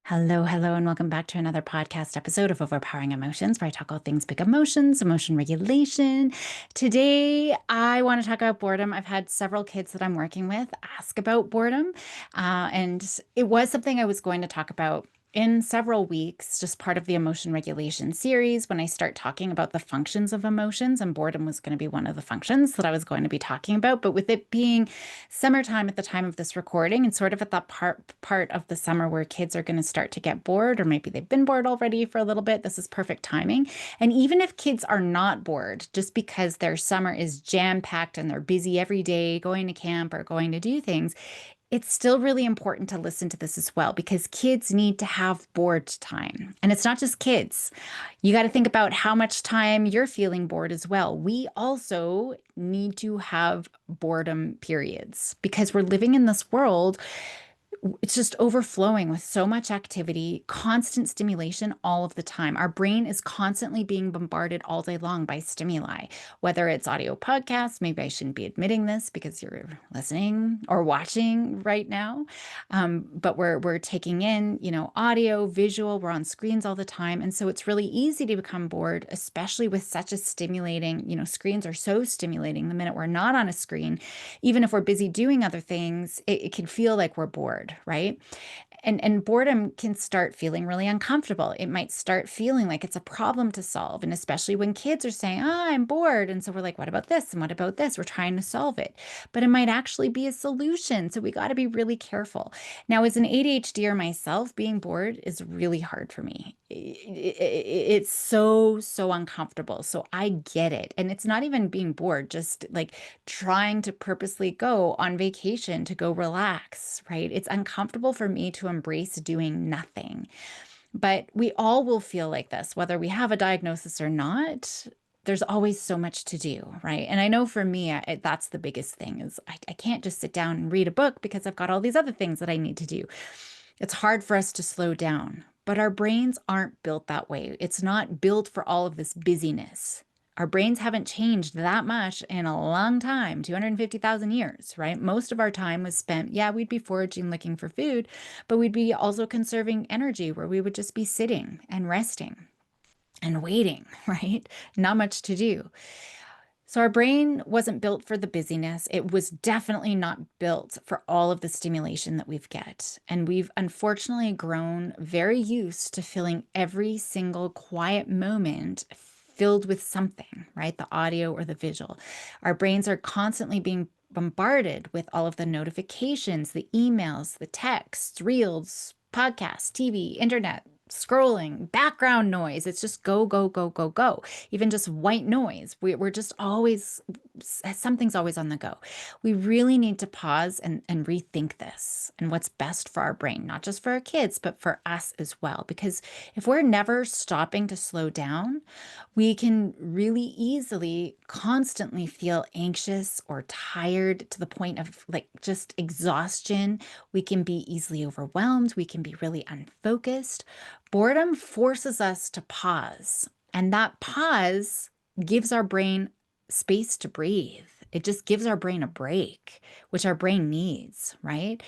Hello, hello, and welcome back to another podcast episode of Overpowering Emotions, where I talk all things big emotions, emotion regulation. Today, I want to talk about boredom. I've had several kids that I'm working with ask about boredom, and it was something I was going to talk about in several weeks, just part of the emotion regulation series, when I start talking about the functions of emotions, and boredom was going to be one of the functions that I was going to be talking about. But with it being summertime at the time of this recording and sort of at that part of the summer where kids are going to start to get bored, or maybe they've been bored already for a little bit, this is perfect timing. And even if kids are not bored, just because their summer is jam-packed and they're busy every day going to camp or going to do things, it's still really important to listen to this as well because kids need to have bored time. And it's not just kids. You got to think about how much time you're feeling bored as well. We also need to have boredom periods because we're living in this world, it's just overflowing with so much activity, constant stimulation all of the time. Our brain is constantly being bombarded all day long by stimuli, whether it's audio podcasts. Maybe I shouldn't be admitting this because you're listening or watching right now. But we're taking in, audio, visual, we're on screens all the time. And so it's really easy to become bored, especially with such a stimulating, screens are so stimulating the minute we're not on a screen. Even if we're busy doing other things, it can feel like we're bored, right? And boredom can start feeling really uncomfortable. It might start feeling like it's a problem to solve. And especially when kids are saying, I'm bored. And so we're like, what about this? And what about this? We're trying to solve it. But it might actually be a solution. So we got to be really careful. Now, as an ADHDer myself, being bored is really hard for me. It's so uncomfortable. So I get it. And it's not even being bored, just like trying to purposely go on vacation to go relax, right? It's uncomfortable for me to embrace doing nothing. But we all will feel like this, whether we have a diagnosis or not. There's always so much to do, right? And I know for me, that's the biggest thing is I can't just sit down and read a book because I've got all these other things that I need to do. It's hard for us to slow down, but our brains aren't built that way. It's not built for all of this busyness. Our brains haven't changed that much in a long time, 250,000 years, right? Most of our time was spent, yeah, we'd be foraging, looking for food, but we'd be also conserving energy where we would just be sitting and resting and waiting, right? Not much to do. So our brain wasn't built for the busyness. It was definitely not built for all of the stimulation that we've get. And we've unfortunately grown very used to filling every single quiet moment filled with something, right? The audio or the visual. Our brains are constantly being bombarded with all of the notifications, the emails, the texts, reels, podcasts, TV, internet, scrolling, background noise. It's just go, go, go, go, go. Even just white noise. We're just always, something's always on the go. We really need to pause and rethink this and what's best for our brain, not just for our kids, but for us as well. Because if we're never stopping to slow down, we can really easily constantly feel anxious or tired to the point of like just exhaustion. We can be easily overwhelmed. We can be really unfocused. Boredom forces us to pause, and that pause gives our brain space to breathe. It just gives our brain a break, which our brain needs, right?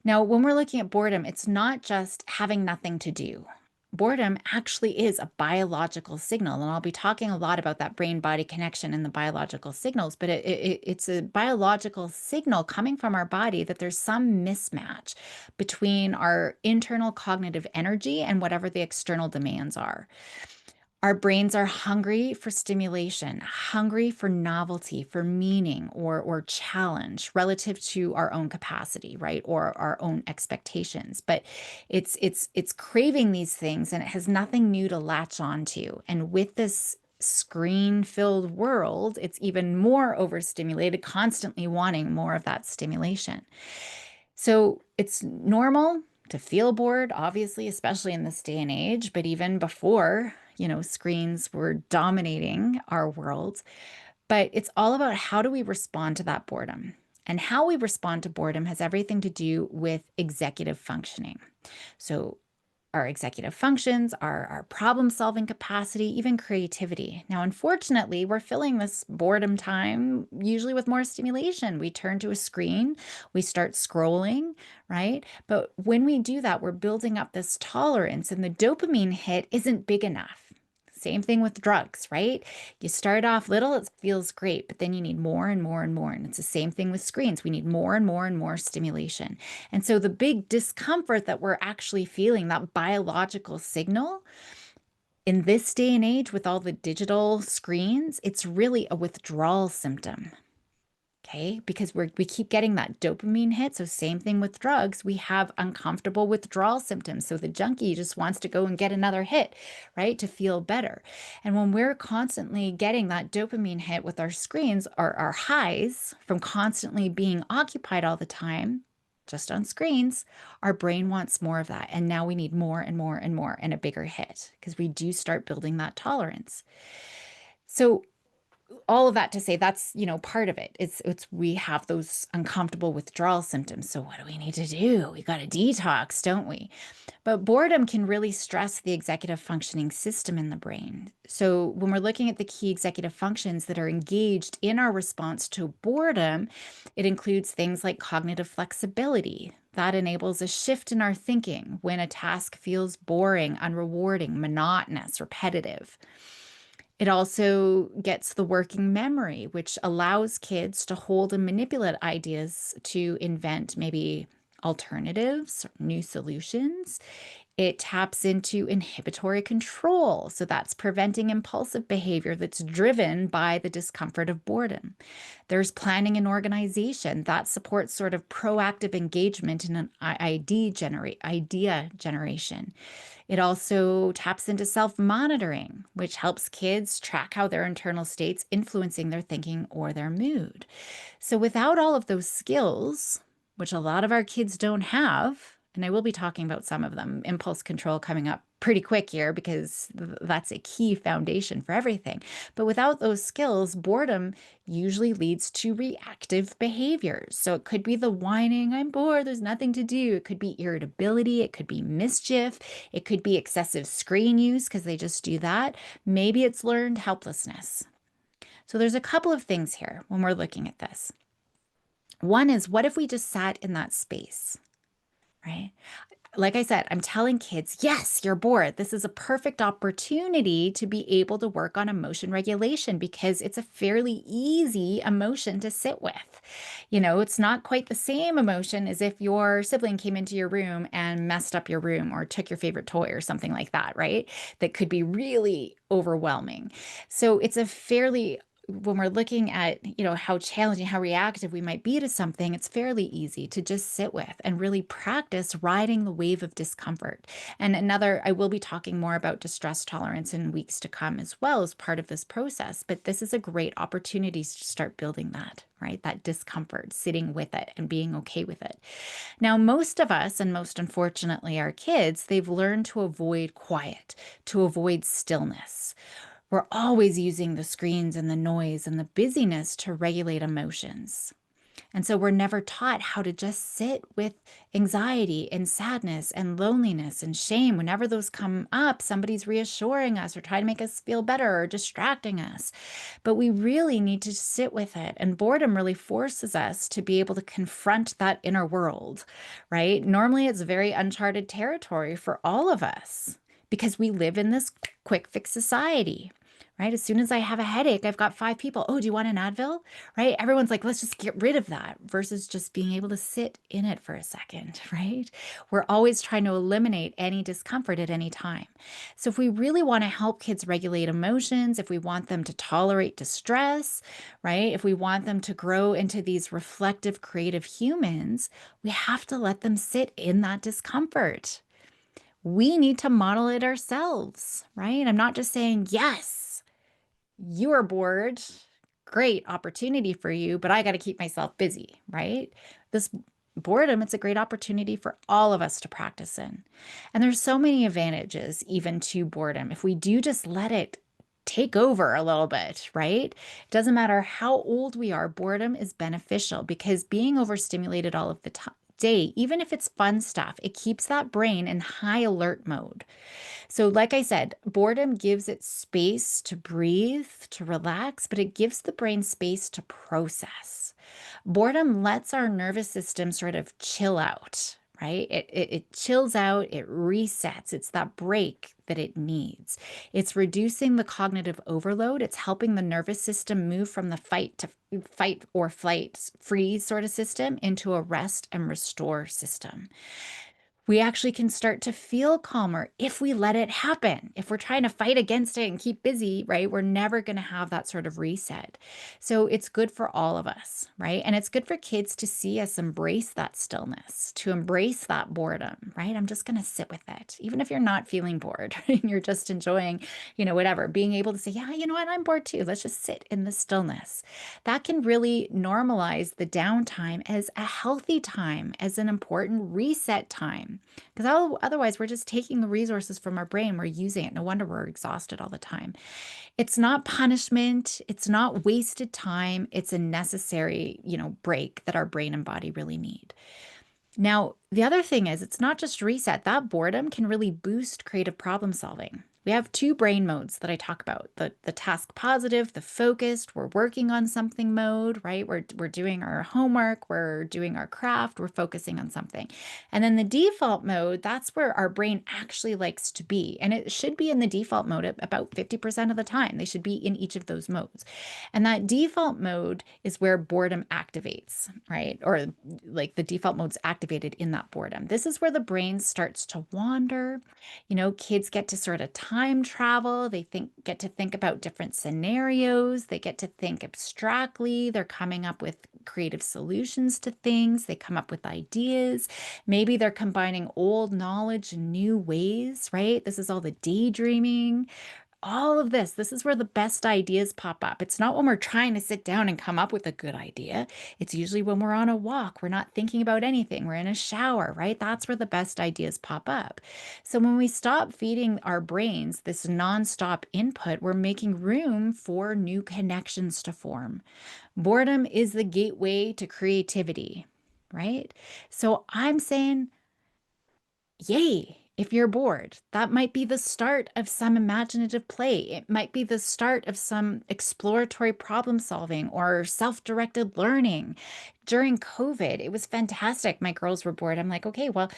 Now, when we're looking at boredom, it's not just having nothing to do. Boredom actually is a biological signal, and I'll be talking a lot about that brain-body connection and the biological signals, but it's a biological signal coming from our body that there's some mismatch between our internal cognitive energy and whatever the external demands are. Our brains are hungry for stimulation, hungry for novelty, for meaning or challenge relative to our own capacity, right? Or our own expectations. But it's craving these things and it has nothing new to latch onto. And with this screen-filled world, it's even more overstimulated, constantly wanting more of that stimulation. So it's normal to feel bored, obviously, especially in this day and age, but even before, screens were dominating our world. But it's all about how do we respond to that boredom? And how we respond to boredom has everything to do with executive functioning. So our executive functions, our problem-solving capacity, even creativity. Now, unfortunately, we're filling this boredom time usually with more stimulation. We turn to a screen, we start scrolling, right? But when we do that, we're building up this tolerance, and the dopamine hit isn't big enough. Same thing with drugs, right? You start off little, it feels great, but then you need more and more and more. And it's the same thing with screens. We need more and more and more stimulation. And so the big discomfort that we're actually feeling, that biological signal, in this day and age with all the digital screens, it's really a withdrawal symptom. Okay, because we keep getting that dopamine hit. So same thing with drugs. We have uncomfortable withdrawal symptoms. So the junkie just wants to go and get another hit, right, to feel better. And when we're constantly getting that dopamine hit with our screens or our highs from constantly being occupied all the time, just on screens, our brain wants more of that. And now we need more and more and more and a bigger hit because we do start building that tolerance. So all of that to say that's, part of it. It's we have those uncomfortable withdrawal symptoms. So what do we need to do? We got to detox, don't we? But boredom can really stress the executive functioning system in the brain. So when we're looking at the key executive functions that are engaged in our response to boredom, it includes things like cognitive flexibility. That enables a shift in our thinking when a task feels boring, unrewarding, monotonous, repetitive. It also gets the working memory, which allows kids to hold and manipulate ideas to invent maybe alternatives, new solutions. It taps into inhibitory control. So that's preventing impulsive behavior that's driven by the discomfort of boredom. There's planning and organization that supports sort of proactive engagement in an idea generation. It also taps into self-monitoring, which helps kids track how their internal states influencing their thinking or their mood. So without all of those skills, which a lot of our kids don't have, and I will be talking about some of them, impulse control coming up pretty quick here because that's a key foundation for everything. But without those skills, boredom usually leads to reactive behaviors. So it could be the whining, I'm bored, there's nothing to do. It could be irritability, it could be mischief, it could be excessive screen use because they just do that. Maybe it's learned helplessness. So there's a couple of things here when we're looking at this. One is, what if we just sat in that space, right? Like I said, I'm telling kids, yes, you're bored. This is a perfect opportunity to be able to work on emotion regulation because it's a fairly easy emotion to sit with. It's not quite the same emotion as if your sibling came into your room and messed up your room or took your favorite toy or something like that, right? That could be really overwhelming. So it's a fairly when we're looking at, how challenging, how reactive we might be to something, it's fairly easy to just sit with and really practice riding the wave of discomfort. And I will be talking more about distress tolerance in weeks to come as well as part of this process. But this is a great opportunity to start building that, right? That discomfort, sitting with it and being okay with it. Now, most of us, and most unfortunately our kids, they've learned to avoid quiet, to avoid stillness. We're always using the screens and the noise and the busyness to regulate emotions. And so we're never taught how to just sit with anxiety and sadness and loneliness and shame. Whenever those come up, somebody's reassuring us or trying to make us feel better or distracting us. But we really need to sit with it. And boredom really forces us to be able to confront that inner world, right? Normally, it's very uncharted territory for all of us because we live in this quick fix society. Right? As soon as I have a headache, I've got 5 people. Oh, do you want an Advil? Right? Everyone's like, let's just get rid of that versus just being able to sit in it for a second, right? We're always trying to eliminate any discomfort at any time. So if we really want to help kids regulate emotions, if we want them to tolerate distress, right? If we want them to grow into these reflective, creative humans, we have to let them sit in that discomfort. We need to model it ourselves, right? I'm not just saying, yes, you are bored. Great opportunity for you, but I got to keep myself busy, right? This boredom, it's a great opportunity for all of us to practice in. And there's so many advantages even to boredom. If we do just let it take over a little bit, right? It doesn't matter how old we are, boredom is beneficial because being overstimulated all of the day, even if it's fun stuff, it keeps that brain in high alert mode. So, like I said, boredom gives it space to breathe, to relax, but it gives the brain space to process. Boredom lets our nervous system sort of chill out, right? It chills out, it resets. It's that break that it needs. It's reducing the cognitive overload. It's helping the nervous system move from the fight or flight freeze sort of system into a rest and restore system. We actually can start to feel calmer if we let it happen. If we're trying to fight against it and keep busy, right? We're never going to have that sort of reset. So it's good for all of us, right? And it's good for kids to see us embrace that stillness, to embrace that boredom, right? I'm just going to sit with it. Even if you're not feeling bored and you're just enjoying, whatever, being able to say, yeah, you know what? I'm bored too. Let's just sit in the stillness. That can really normalize the downtime as a healthy time, as an important reset time. Because otherwise, we're just taking the resources from our brain, we're using it. No wonder we're exhausted all the time. It's not punishment, it's not wasted time, it's a necessary, break that our brain and body really need. Now, the other thing is, it's not just reset. That boredom can really boost creative problem solving. We have two brain modes that I talk about, the task positive, the focused, we're working on something mode, right? We're doing our homework, we're doing our craft, we're focusing on something. And then the default mode, that's where our brain actually likes to be. And it should be in the default mode at about 50% of the time. They should be in each of those modes. And that default mode is where boredom activates, right? Or like the default mode's activated in that boredom. This is where the brain starts to wander. Kids get to sort of time travel. Get to think about different scenarios. They get to think abstractly. They're coming up with creative solutions to things. They come up with ideas. Maybe they're combining old knowledge in new ways, right? This is all the daydreaming, all of this. This is where the best ideas pop up. It's not when we're trying to sit down and come up with a good idea. It's usually when we're on a walk, we're not thinking about anything, we're in a shower, right? That's where the best ideas pop up. So when we stop feeding our brains this nonstop input, we're making room for new connections to form. Boredom is the gateway to creativity, right? So I'm saying, yay, if you're bored. That might be the start of some imaginative play. It might be the start of some exploratory problem solving or self-directed learning. During COVID, it was fantastic. My girls were bored. I'm like, okay, well,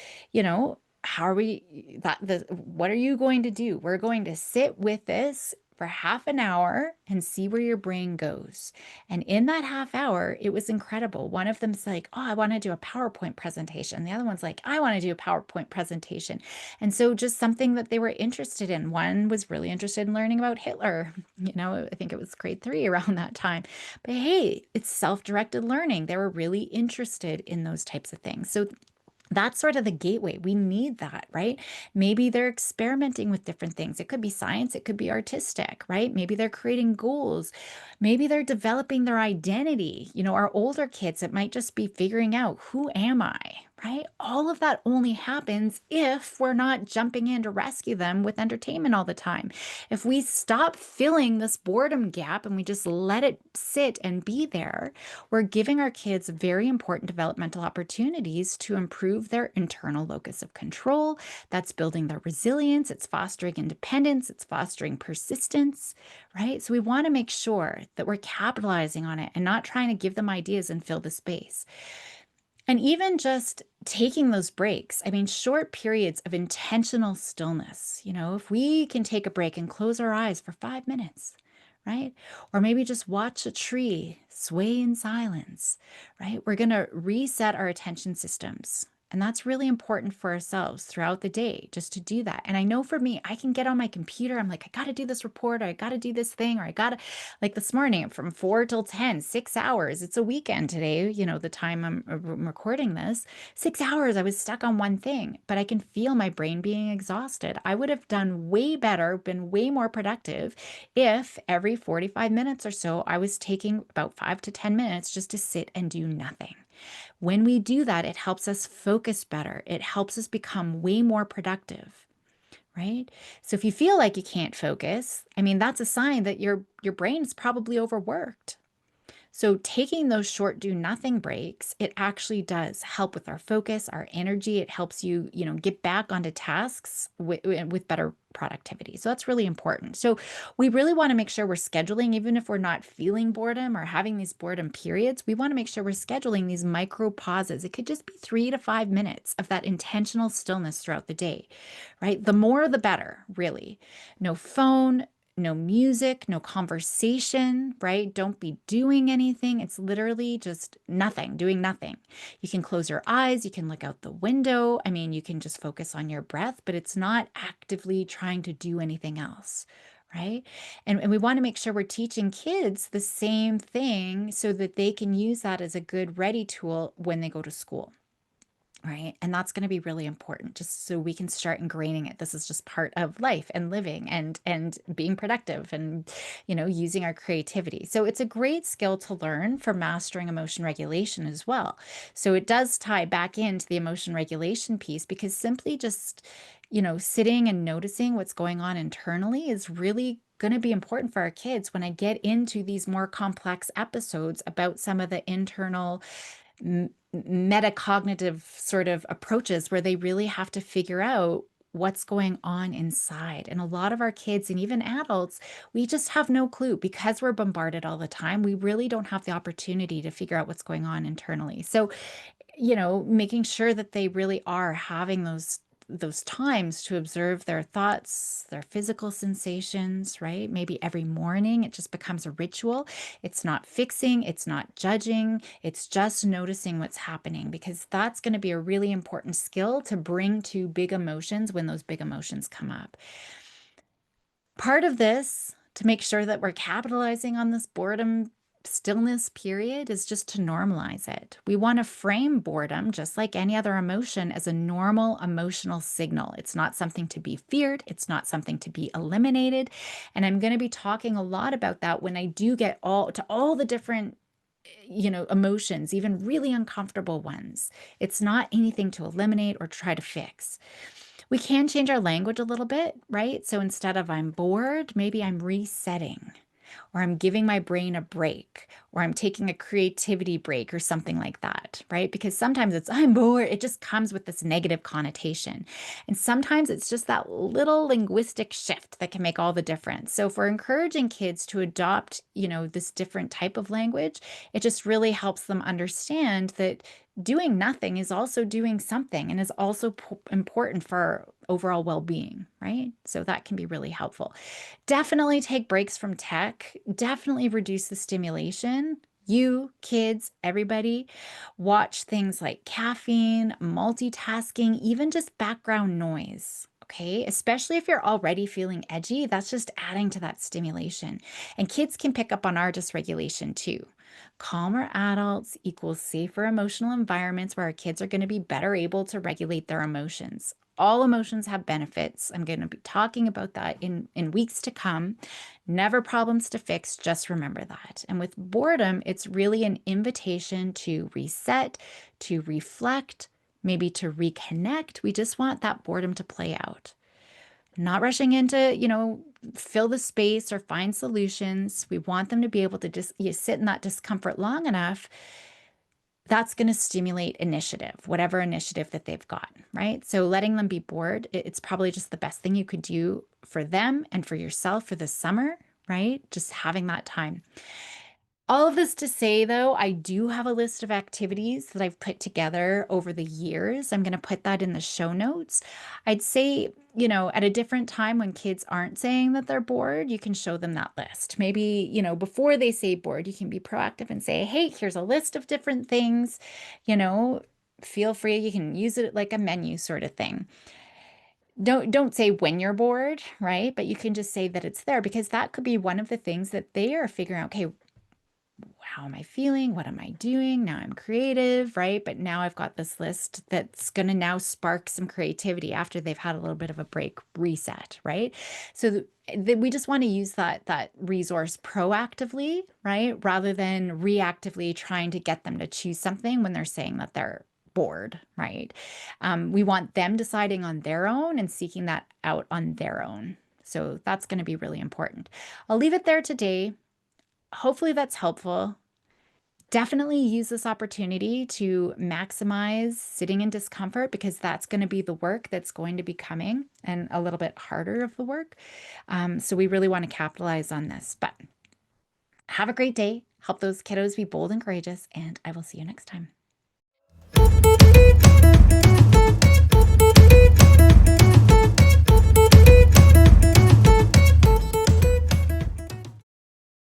how are what are you going to do? We're going to sit with this for half an hour and see where your brain goes. And in that half hour, it was incredible. One of them's like, oh, I want to do a PowerPoint presentation. The other one's like, I want to do a PowerPoint presentation. And so just something that they were interested in. One was really interested in learning about Hitler. I think it was grade 3 around that time. But hey, it's self-directed learning. They were really interested in those types of things. So that's sort of the gateway. We need that, right? Maybe they're experimenting with different things. It could be science, it could be artistic, right? Maybe they're creating goals. Maybe they're developing their identity. Our older kids, it might just be figuring out, who am I, right? All of that only happens if we're not jumping in to rescue them with entertainment all the time. If we stop filling this boredom gap and we just let it sit and be there, we're giving our kids very important developmental opportunities to improve their internal locus of control. That's building their resilience, it's fostering independence, it's fostering persistence, right? So we want to make sure that we're capitalizing on it and not trying to give them ideas and fill the space. And even just taking those breaks, I mean, short periods of intentional stillness, if we can take a break and close our eyes for 5 minutes, right? Or maybe just watch a tree sway in silence, right? We're going to reset our attention systems. And that's really important for ourselves throughout the day, just to do that. And I know for me, I can get on my computer. I'm like, I got to do this report, or I got to do this thing, or I got to, like this morning from 4 till 10, 6 hours. It's a weekend today, the time I'm recording this. 6 hours, I was stuck on one thing, but I can feel my brain being exhausted. I would have done way better, been way more productive if every 45 minutes or so, I was taking about 5 to 10 minutes just to sit and do nothing. When we do that, it helps us focus better. It helps us become way more productive, right? So if you feel like you can't focus, I mean, that's a sign that your brain is probably overworked. So taking those short do nothing breaks, it actually does help with our focus, our energy. It helps you, get back onto tasks with better productivity. So that's really important. So we really want to make sure we're scheduling, even if we're not feeling boredom or having these boredom periods, we want to make sure we're scheduling these micro pauses. It could just be 3 to 5 minutes of that intentional stillness throughout the day, right? The more, the better, really. No phone, no music, no conversation, right? Don't be doing anything. It's literally just nothing, doing nothing. You can close your eyes, you can look out the window. I mean, you can just focus on your breath, but it's not actively trying to do anything else, right? And we want to make sure we're teaching kids the same thing so that they can use that as a good ready tool when they go to school. Right. And that's going to be really important just so we can start ingraining it. This is just part of life and living and being productive and using our creativity. So it's a great skill to learn for mastering emotion regulation as well. So it does tie back into the emotion regulation piece because simply just, sitting and noticing what's going on internally is really going to be important for our kids when I get into these more complex episodes about some of the internal metacognitive sort of approaches where they really have to figure out what's going on inside. And a lot of our kids and even adults, we just have no clue because we're bombarded all the time. We really don't have the opportunity to figure out what's going on internally. So making sure that they really are having those times to observe their thoughts, their physical sensations, right? Maybe every morning it just becomes a ritual. It's not fixing, it's not judging, it's just noticing what's happening because that's going to be a really important skill to bring to big emotions when those big emotions come up. Part of this to make sure that we're capitalizing on this boredom stillness period is just to normalize it. We want to frame boredom, just like any other emotion, as a normal emotional signal. It's not something to be feared, it's not something to be eliminated. And I'm going to be talking a lot about that when I do get all the different emotions, even really uncomfortable ones. It's not anything to eliminate or try to fix. We can change our language a little bit, right? So instead of I'm bored, maybe I'm resetting, or I'm giving my brain a break, or I'm taking a creativity break, or something like that, right? Because sometimes it's I'm bored, it just comes with this negative connotation. And sometimes it's just that little linguistic shift that can make all the difference. So if we're encouraging kids to adopt, this different type of language, it just really helps them understand that doing nothing is also doing something and is also important for overall well-being, right? So that can be really helpful. Definitely take breaks from tech, definitely reduce the stimulation. You, kids, everybody, watch things like caffeine, multitasking, even just background noise. Okay, especially if you're already feeling edgy, that's just adding to that stimulation. And kids can pick up on our dysregulation too. Calmer adults equals safer emotional environments where our kids are going to be better able to regulate their emotions. All emotions have benefits. I'm going to be talking about that in weeks to come. Never problems to fix, just remember that. And with boredom, it's really an invitation to reset, to reflect, maybe to reconnect. We just want that boredom to play out. Not rushing into, fill the space or find solutions. We want them to be able to just sit in that discomfort long enough. That's going to stimulate initiative, whatever initiative that they've got, right? So letting them be bored, it's probably just the best thing you could do for them and for yourself for the summer, right? Just having that time. All of this to say, though, I do have a list of activities that I've put together over the years. I'm going to put that in the show notes. I'd say, at a different time when kids aren't saying that they're bored, you can show them that list. Maybe, before they say bored, you can be proactive and say, hey, here's a list of different things, you know, feel free. You can use it like a menu sort of thing. Don't say when you're bored, right? But you can just say that it's there because that could be one of the things that they are figuring out, okay, how am I feeling? What am I doing? Now I'm creative, right? But now I've got this list that's going to now spark some creativity after they've had a little bit of a break reset, right? So we just want to use that resource proactively, right? Rather than reactively trying to get them to choose something when they're saying that they're bored, right? We want them deciding on their own and seeking that out on their own. So that's going to be really important. I'll leave it there today. Hopefully that's helpful. Definitely use this opportunity to maximize sitting in discomfort because that's going to be the work that's going to be coming and a little bit harder of the work. So we really want to capitalize on this. But have a great day. Help those kiddos be bold and courageous, and I will see you next time.